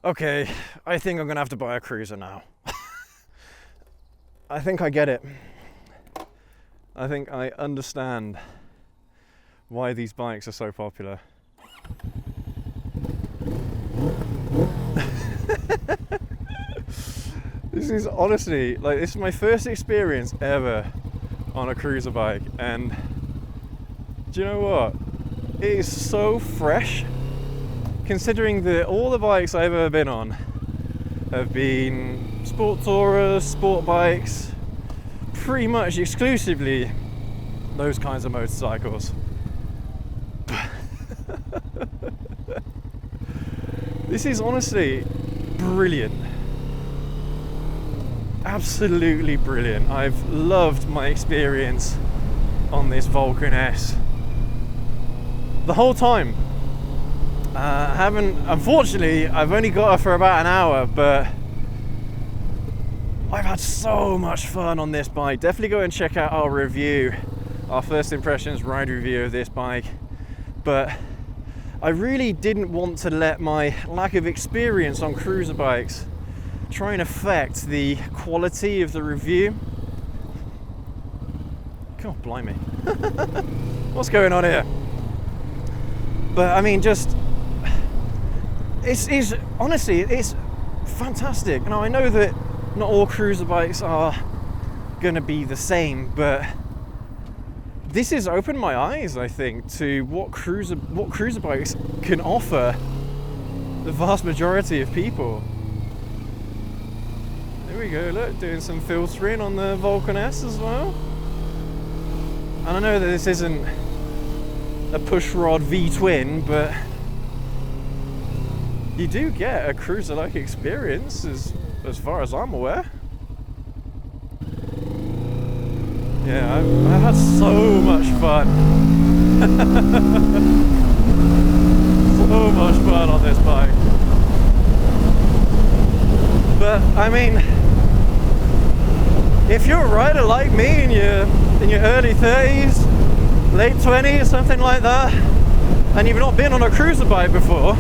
Okay, I think I'm gonna have to buy a cruiser now. I think I get it. I think I understand why these bikes are so popular. This is honestly, like, this is my first experience ever on a cruiser bike, and do you know what? It is so fresh, considering that all the bikes I've ever been on have been sport tourers, sport bikes, pretty much exclusively those kinds of motorcycles. This is honestly brilliant. Absolutely brilliant. I've loved my experience on this Vulcan S the whole time. Unfortunately, I've only got her for about an hour, but I've had so much fun on this bike. Definitely go and check out our review, our first impressions ride review of this bike. But I really didn't want to let my lack of experience on cruiser bikes try and affect the quality of the review. God blimey. What's going on here? But I mean, just it's honestly, it's fantastic. Now I know that not all cruiser bikes are gonna be the same, but this has opened my eyes, I think, to what cruiser bikes can offer the vast majority of people. There we go, look, doing some filtering on the Vulcan S as well. And I know that this isn't a pushrod V-twin, but you do get a cruiser-like experience as far as I'm aware. Yeah, I've had so much fun. So much fun on this bike. But I mean, if you're a rider like me in your early 30s, late 20s, something like that, and you've not been on a cruiser bike before,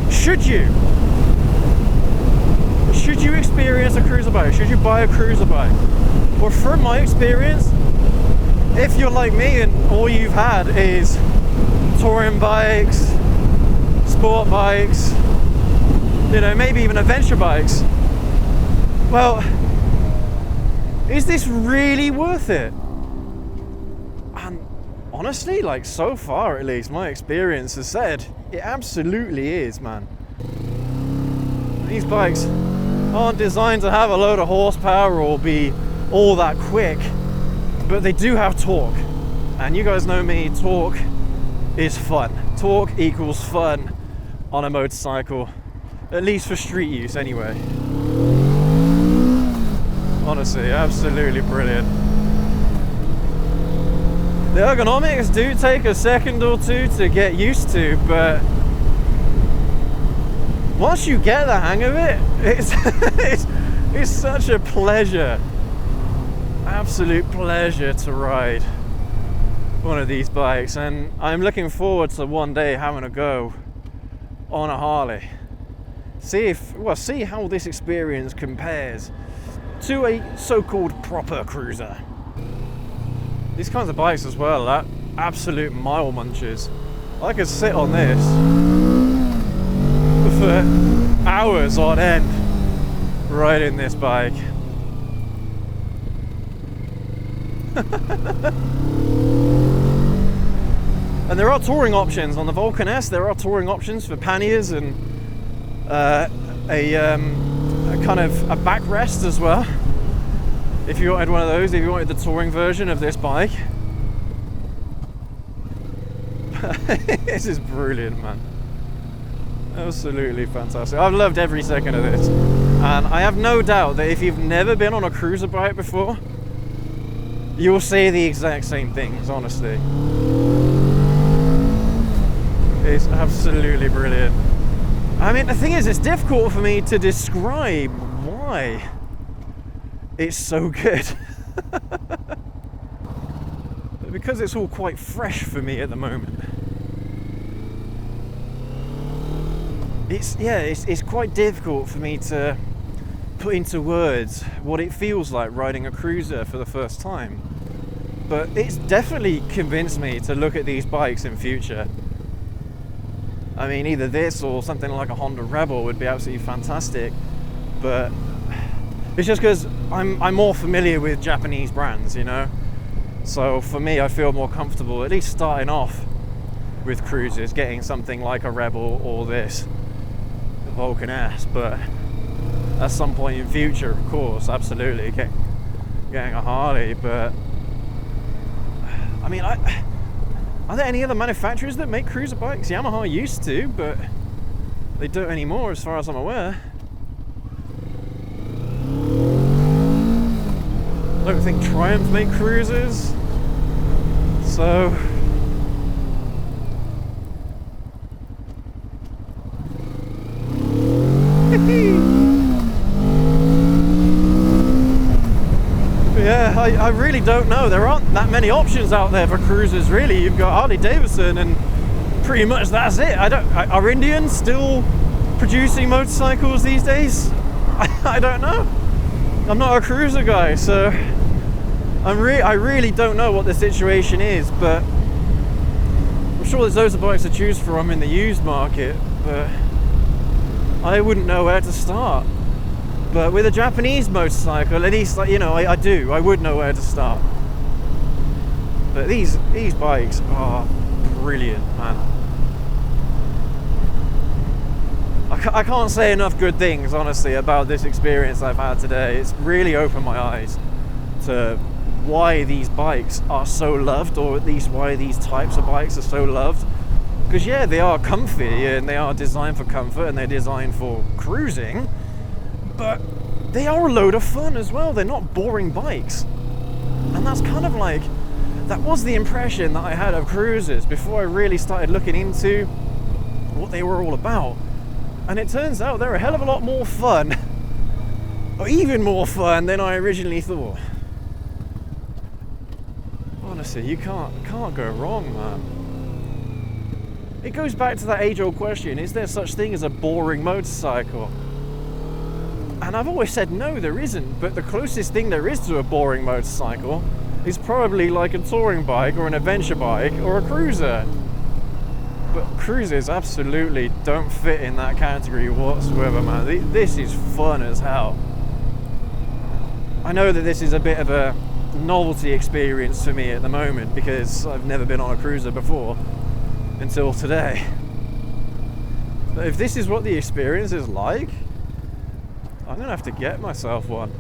should you experience a cruiser bike? Should you buy a cruiser bike? Well, from my experience, if you're like me and all you've had is touring bikes, sport bikes, you know, maybe even adventure bikes, well, is this really worth it? And honestly, like, so far at least, my experience has said it absolutely is, man. These bikes aren't designed to have a load of horsepower or be all that quick, but they do have torque. And you guys know me, torque is fun. Torque equals fun on a motorcycle, at least for street use anyway. Honestly, absolutely brilliant. The ergonomics do take a second or two to get used to, but once you get the hang of it, it's such a pleasure. Absolute pleasure to ride one of these bikes, and I'm looking forward to one day having a go on a Harley. See how this experience compares to a so-called proper cruiser. These kinds of bikes as well, that absolute mile munchers. I could sit on this for hours on end riding this bike. And there are touring options on the Vulcan S. There are touring options for panniers and a kind of a backrest as well. If you wanted one of those, if you wanted the touring version of this bike. This is brilliant, man. Absolutely fantastic. I've loved every second of this. And I have no doubt that if you've never been on a cruiser bike before, you'll see the exact same things, honestly. It's absolutely brilliant. I mean, the thing is, it's difficult for me to describe why it's so good. Because it's all quite fresh for me at the moment. it's quite difficult for me to put into words what it feels like riding a cruiser for the first time. But it's definitely convinced me to look at these bikes in future. I mean, either this or something like a Honda Rebel would be absolutely fantastic. But it's just because I'm more familiar with Japanese brands, you know. So for me, I feel more comfortable at least starting off with cruisers, getting something like a Rebel or this Vulcan S. But at some point in future, of course, absolutely getting a Harley. But I mean, are there any other manufacturers that make cruiser bikes? Yamaha used to, but they don't anymore as far as I'm aware. I don't think Triumph make cruisers, so yeah, I really don't know. There aren't that many options out there for cruisers, really. You've got Harley Davidson, and pretty much that's it. Are Indians still producing motorcycles these days? I don't know. I'm not a cruiser guy, so I really don't know what the situation is, but I'm sure there's loads of bikes to choose from in the used market, but I wouldn't know where to start. But with a Japanese motorcycle, at least, like, you know, I would know where to start. But these bikes are brilliant, man. I can't say enough good things, honestly, about this experience I've had today. It's really opened my eyes to why these bikes are so loved, or at least why these types of bikes are so loved. Because yeah, they are comfy and they are designed for comfort and they're designed for cruising, but they are a load of fun as well. They're not boring bikes. And that's kind of like, that was the impression that I had of cruisers before I really started looking into what they were all about. And it turns out they're a hell of a lot more fun, or even more fun than I originally thought. Honestly, you can't go wrong, man. It goes back to that age-old question, is there such thing as a boring motorcycle? And I've always said no, there isn't, but the closest thing there is to a boring motorcycle is probably like a touring bike or an adventure bike or a cruiser. But cruisers absolutely don't fit in that category whatsoever, man. This is fun as hell. I know that this is a bit of a novelty experience for me at the moment because I've never been on a cruiser before until today. But if this is what the experience is like, I'm gonna have to get myself one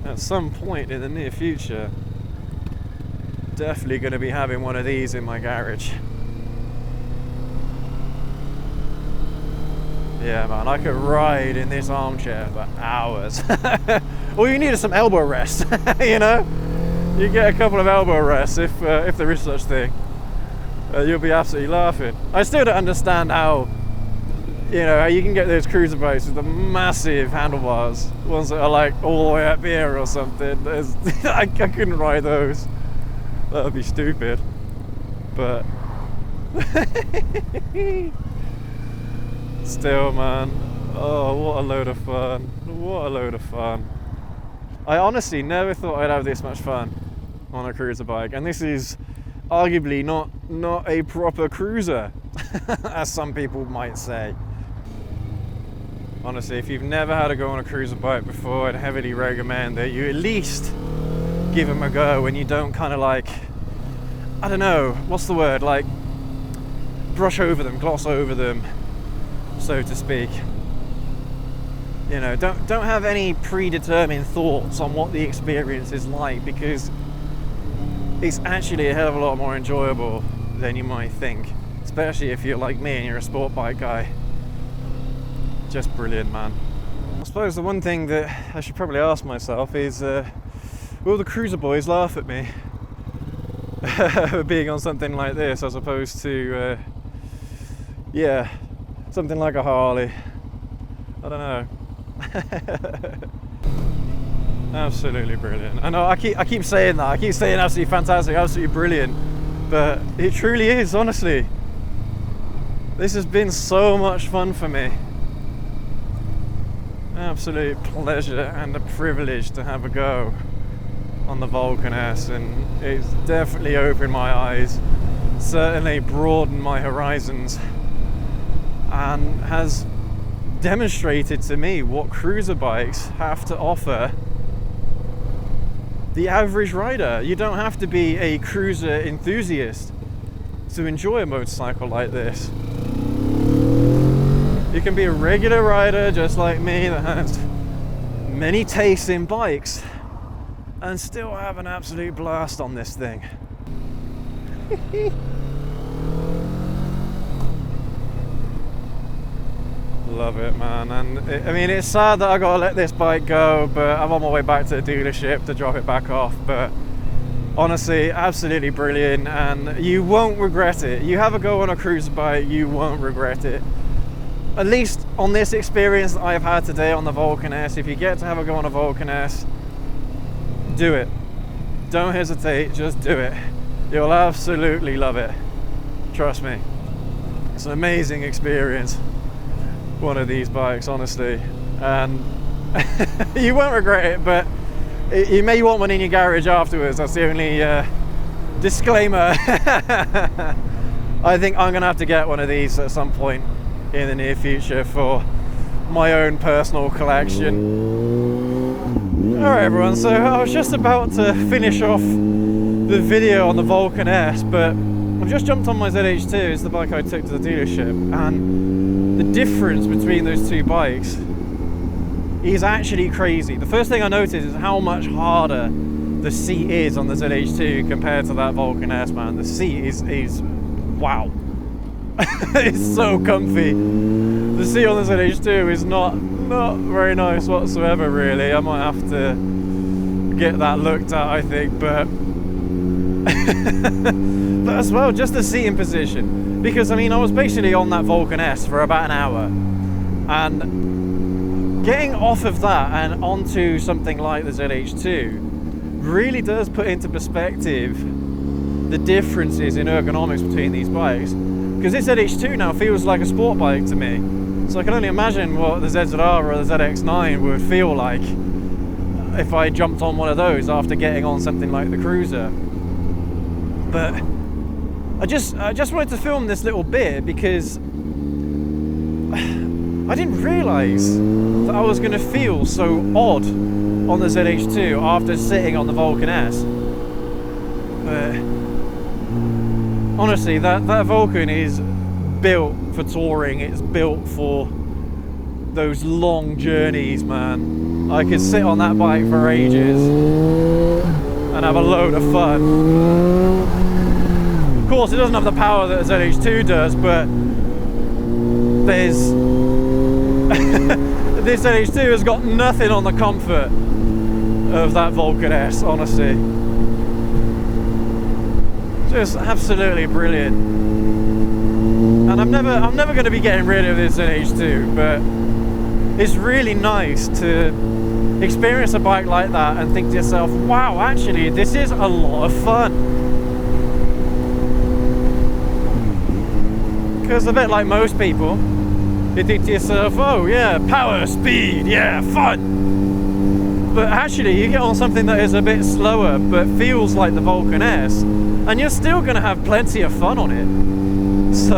at some point in the near future. Definitely gonna be having one of these in my garage. Yeah, man, I could ride in this armchair for hours. All you need is some elbow rest, you know? You get a couple of elbow rests if there is such thing. You'll be absolutely laughing. I still don't understand how, you know, how you can get those cruiser bikes with the massive handlebars, ones that are like all the way up here or something. I couldn't ride those. That would be stupid. But still, man, oh, what a load of fun. What a load of fun. I honestly never thought I'd have this much fun on a cruiser bike, and this is arguably not a proper cruiser, as some people might say. Honestly, if you've never had to go on a cruiser bike before, I'd heavily recommend that you at least give them a go, and you don't kind of like, I don't know, what's the word, like brush over them, gloss over them, so to speak. You know, don't have any predetermined thoughts on what the experience is like, because it's actually a hell of a lot more enjoyable than you might think, especially if you're like me and you're a sport bike guy. Just brilliant, man. I suppose the one thing that I should probably ask myself is, will the cruiser boys laugh at me for being on something like this as opposed to, yeah, something like a Harley? I don't know. Absolutely brilliant. I know I keep saying that. I keep saying absolutely fantastic, absolutely brilliant, but it truly is, honestly. This has been so much fun for me. Absolute pleasure and a privilege to have a go on the Vulcan S, and it's definitely opened my eyes, certainly broadened my horizons, and has demonstrated to me what cruiser bikes have to offer the average rider. You don't have to be a cruiser enthusiast to enjoy a motorcycle like this. You can be a regular rider just like me that has many tastes in bikes and still have an absolute blast on this thing. Love it, man. And I mean, it's sad that I gotta let this bike go, but I'm on my way back to the dealership to drop it back off. But honestly, absolutely brilliant, and you won't regret it. You have a go on a cruiser bike, you won't regret it. At least on this experience that I've had today on the Vulcan S, if you get to have a go on a Vulcan S, do it. Don't hesitate, just do it. You'll absolutely love it. Trust me. It's an amazing experience, one of these bikes, honestly. And you won't regret it, but you may want one in your garage afterwards. That's the only disclaimer. I think I'm gonna have to get one of these at some point in the near future for my own personal collection. Alright everyone, so I was just about to finish off the video on the Vulcan S, but I've just jumped on my ZH2. It's the bike I took to the dealership, and the difference between those two bikes is actually crazy. The first thing I noticed is how much harder the seat is on the ZH2 compared to that Vulcan S, man. The seat is wow. It's so comfy. The seat on the ZH2 is not very nice whatsoever, really. I might have to get that looked at, I think, but but as well, just the seating position, because I mean, I was basically on that Vulcan S for about an hour, and getting off of that and onto something like the ZH2 really does put into perspective the differences in ergonomics between these bikes. Because this ZH2 now feels like a sport bike to me. So I can only imagine what the ZZR or the ZX9 would feel like if I jumped on one of those after getting on something like the Cruiser. But I just wanted to film this little bit because I didn't realise that I was going to feel so odd on the ZH2 after sitting on the Vulcan S. But honestly, that Vulcan is built for touring. It's built for those long journeys, man. I could sit on that bike for ages and have a load of fun. Of course, it doesn't have the power that a ZH2 does, but there's this ZH2 has got nothing on the comfort of that Vulcan S, honestly. Just absolutely brilliant. And I'm never going to be getting rid of this ZH2, but it's really nice to experience a bike like that and think to yourself, wow, actually this is a lot of fun. Because a bit like most people, you think to yourself, oh yeah, power, speed, yeah, fun. But actually you get on something that is a bit slower but feels like the Vulcan S, and you're still going to have plenty of fun on it. So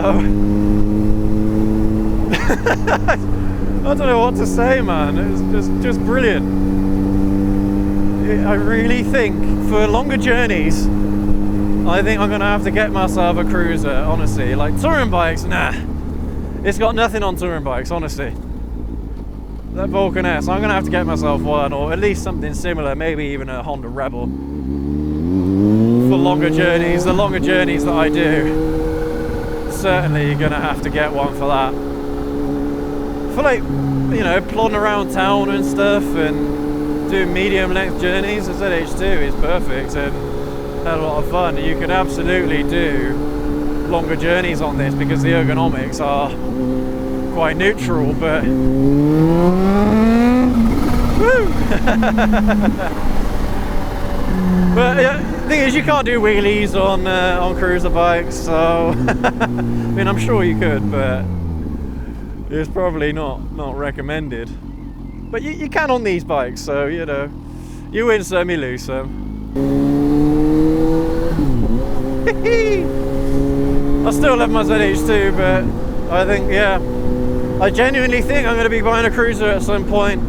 I don't know what to say, man. It's just brilliant. I really think for longer journeys, I think I'm going to have to get myself a cruiser, honestly. Like touring bikes, nah. It's got nothing on touring bikes, honestly. That Vulcan S, I'm going to have to get myself one, or at least something similar, maybe even a Honda Rebel. For longer journeys, the longer journeys that I do, certainly you're going to have to get one for that. For like, you know, plodding around town and stuff and doing medium length journeys, the ZH2 is perfect and had a lot of fun. You can absolutely do longer journeys on this because the ergonomics are quite neutral, but woo! But yeah, Thing is, you can't do wheelies on cruiser bikes, so I mean, I'm sure you could, but it's probably not recommended. But you can on these bikes, so you know, you win some, you lose some. I still love my ZH2, but I think, yeah, I genuinely think I'm going to be buying a cruiser at some point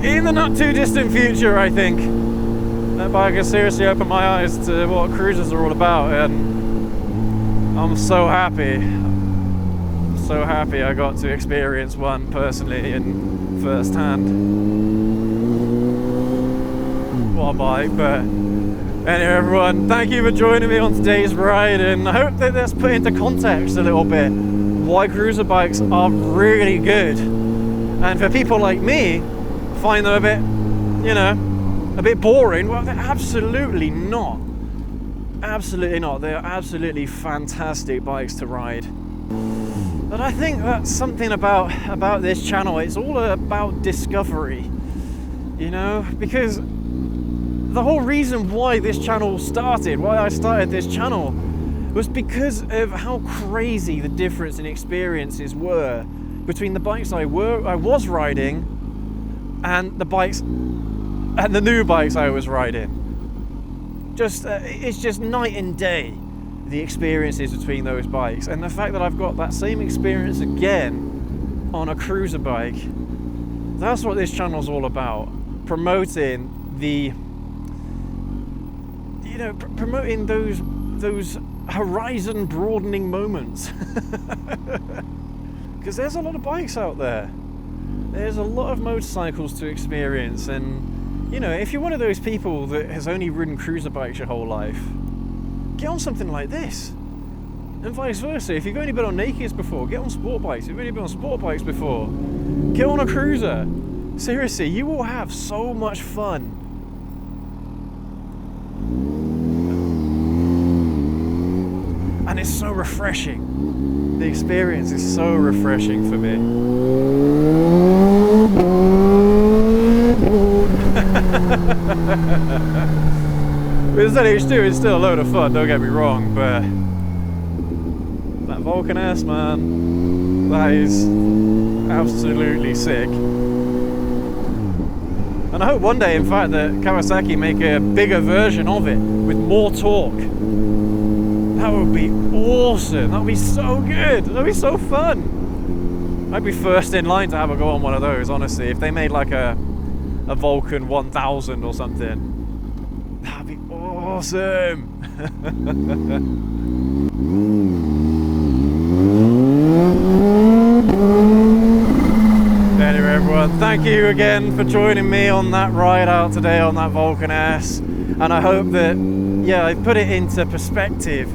in the not too distant future. I think that bike has seriously opened my eyes to what cruisers are all about, and I'm so happy I got to experience one personally in first hand. What a bike. But anyway, everyone, thank you for joining me on today's ride, and I hope that that's put into context a little bit why cruiser bikes are really good, and for people like me find them a bit, you know, a bit boring. Well, they're absolutely not. Absolutely not. They are absolutely fantastic bikes to ride. But I think that's something about this channel. It's all about discovery, you know, because the whole reason why this channel started, why I started this channel, was because of how crazy the difference in experiences were between the bikes I was riding and the bikes and the new bikes I was riding. It's just night and day, the experiences between those bikes, and the fact that I've got that same experience again on a cruiser bike. That's what this channel's all about, promoting the, you know, promoting those horizon broadening moments. Because there's a lot of bikes out there, there's a lot of motorcycles to experience, and you know, if you're one of those people that has only ridden cruiser bikes your whole life, get on something like this, and vice versa. If you've only been on nakeds before, get on sport bikes. If you've only been on sport bikes before, get on a cruiser. Seriously, you will have so much fun. And it's so refreshing. The experience is so refreshing for me. With ZH2, it's still a load of fun, don't get me wrong, but that Vulcan S, man, that is absolutely sick. And I hope one day, in fact, that Kawasaki make a bigger version of it with more torque. That would be awesome. That would be so good. That would be so fun. I'd be first in line to have a go on one of those, honestly. If they made like a Vulcan 1000 or something, that'd be awesome. Anyway, everyone, thank you again for joining me on that ride out today on that Vulcan S, and I hope that, yeah, I put it into perspective,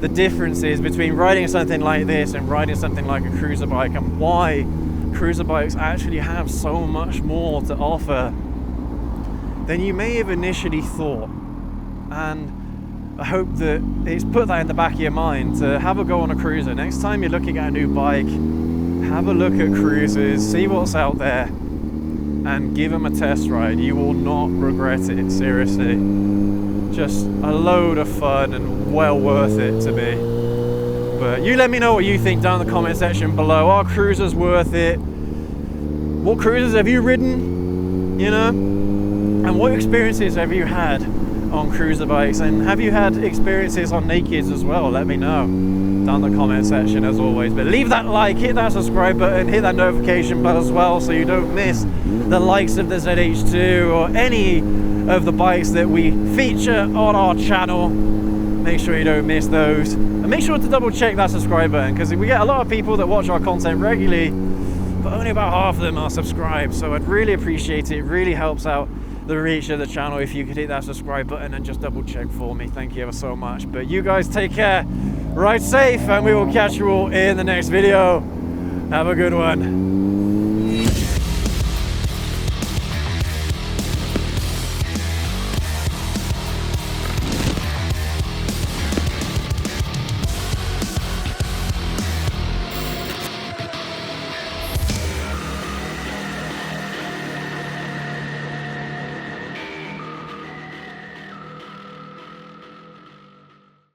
the differences between riding something like this and riding something like a cruiser bike, and why cruiser bikes actually have so much more to offer than you may have initially thought. And I hope that it's put that in the back of your mind to have a go on a cruiser. Next time you're looking at a new bike, have a look at cruisers, see what's out there, and give them a test ride. You will not regret it, seriously. Just a load of fun and well worth it to be. But you let me know what you think down in the comment section below. Are cruisers worth it? What cruisers have you ridden? You know? And what experiences have you had on cruiser bikes? And have you had experiences on nakeds as well? Let me know down in the comment section as always. But leave that like, hit that subscribe button, hit that notification bell as well, so you don't miss the likes of the ZH2 or any of the bikes that we feature on our channel. Make sure you don't miss those, and make sure to double check that subscribe button, because we get a lot of people that watch our content regularly, but only about half of them are subscribed. So I'd really appreciate it. It really helps out the reach of the channel if you could hit that subscribe button and just double check for me. Thank you ever so much. But you guys take care, ride safe, and we will catch you all in the next video. Have a good one.